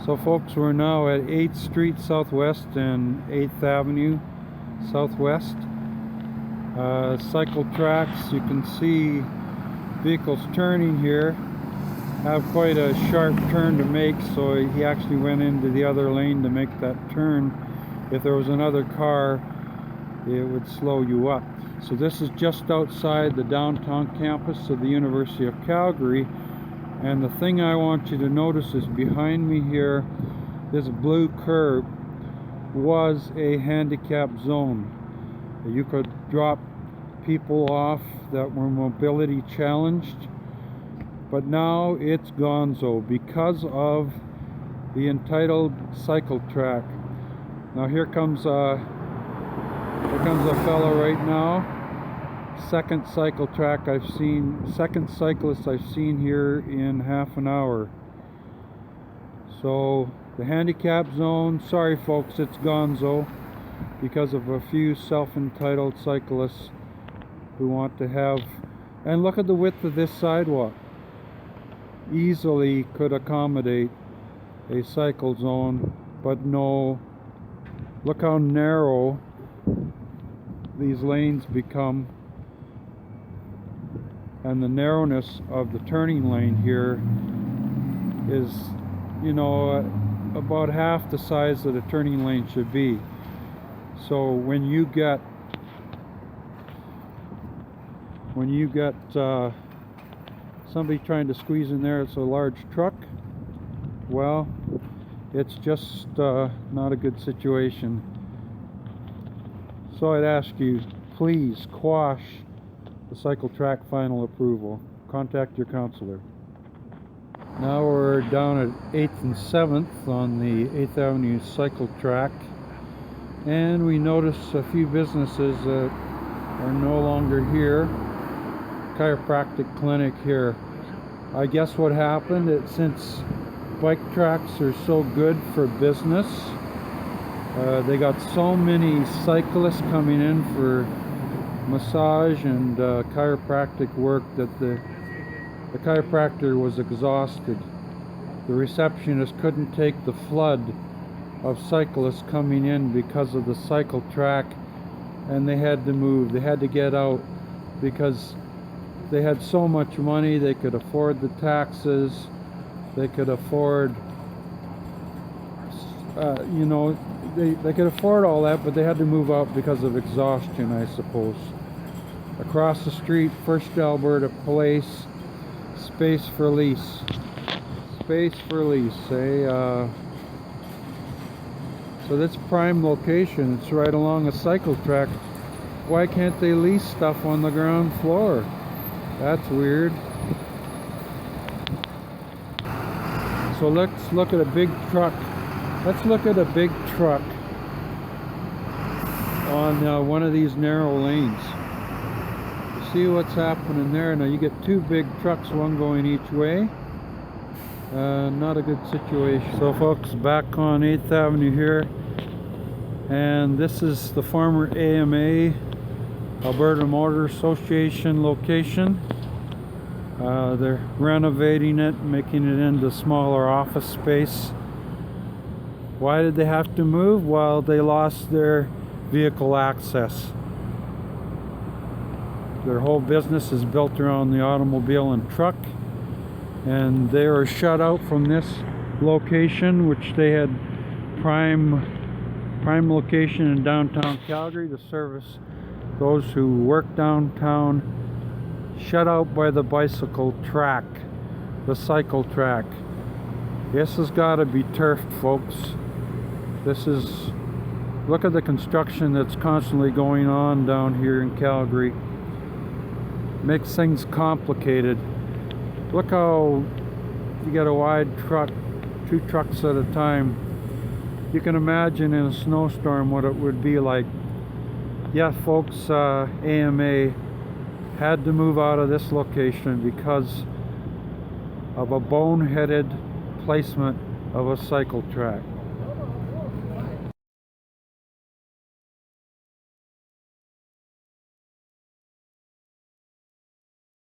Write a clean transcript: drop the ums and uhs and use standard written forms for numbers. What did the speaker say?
So folks, we're now at 8th Street Southwest and 8th Avenue Southwest. CycleTracks, you can see vehicles turning here have quite a sharp turn to make, so he actually went into the other lane to make that turn. If there was another car, it would slow you up. So this is just outside the downtown campus of the University of Calgary, and the thing I want you to notice is behind me here, this blue curb was a handicap zone. You could drop people off that were mobility challenged, but now it's gonzo because of the entitled CycleTrack. Now here comes a fellow right now. Second cyclist I've seen here in half an hour. So the handicap zone, sorry folks, it's gonzo because of a few self-entitled cyclists who want to have, and look at the width of this sidewalk. Easily could accommodate a cycle zone, but no, look how narrow these lanes become, and the narrowness of the turning lane here is, you know, about half the size that a turning lane should be. So when you get somebody trying to squeeze in there, it's a large truck, well, it's just not a good situation. So I'd ask you, please quash the CycleTrack final approval. Contact your counselor. Now we're down at 8th and 7th on the 8th Avenue CycleTrack, and we notice a few businesses that are no longer here. Chiropractic clinic here. I guess what happened is, since bike tracks are so good for business, they got so many cyclists coming in for massage and chiropractic work that the chiropractor was exhausted. The receptionist couldn't take the flood of cyclists coming in because of the CycleTrack, and they had to move. They had to get out because they had so much money. They could afford the taxes, they could afford you know, they could afford all that, but they had to move out because of exhaustion, I suppose. Across the street, First Alberta Place, space for lease. Space for lease, eh? So this prime location, it's right along a CycleTrack. Why can't they lease stuff on the ground floor? That's weird. So let's look at a big truck. Let's look at a big truck on one of these narrow lanes. You see what's happening there? Now you get two big trucks, one going each way. Not a good situation. So folks, back on 8th Avenue here, and this is the former AMA, Alberta Motor Association location. They're renovating it, making it into smaller office space. Why did they have to move? Well, they lost their vehicle access. Their whole business is built around the automobile and truck, and they were shut out from this location, which they had prime location in downtown Calgary to service those who work downtown. Shut out by the bicycle track, the CycleTrack. This has got to be turfed, folks. This is, look at the construction that's constantly going on down here in Calgary. Makes things complicated. Look how you get a wide truck, two trucks at a time. You can imagine in a snowstorm what it would be like. Yeah, folks, AMA had to move out of this location because of a boneheaded placement of a CycleTrack.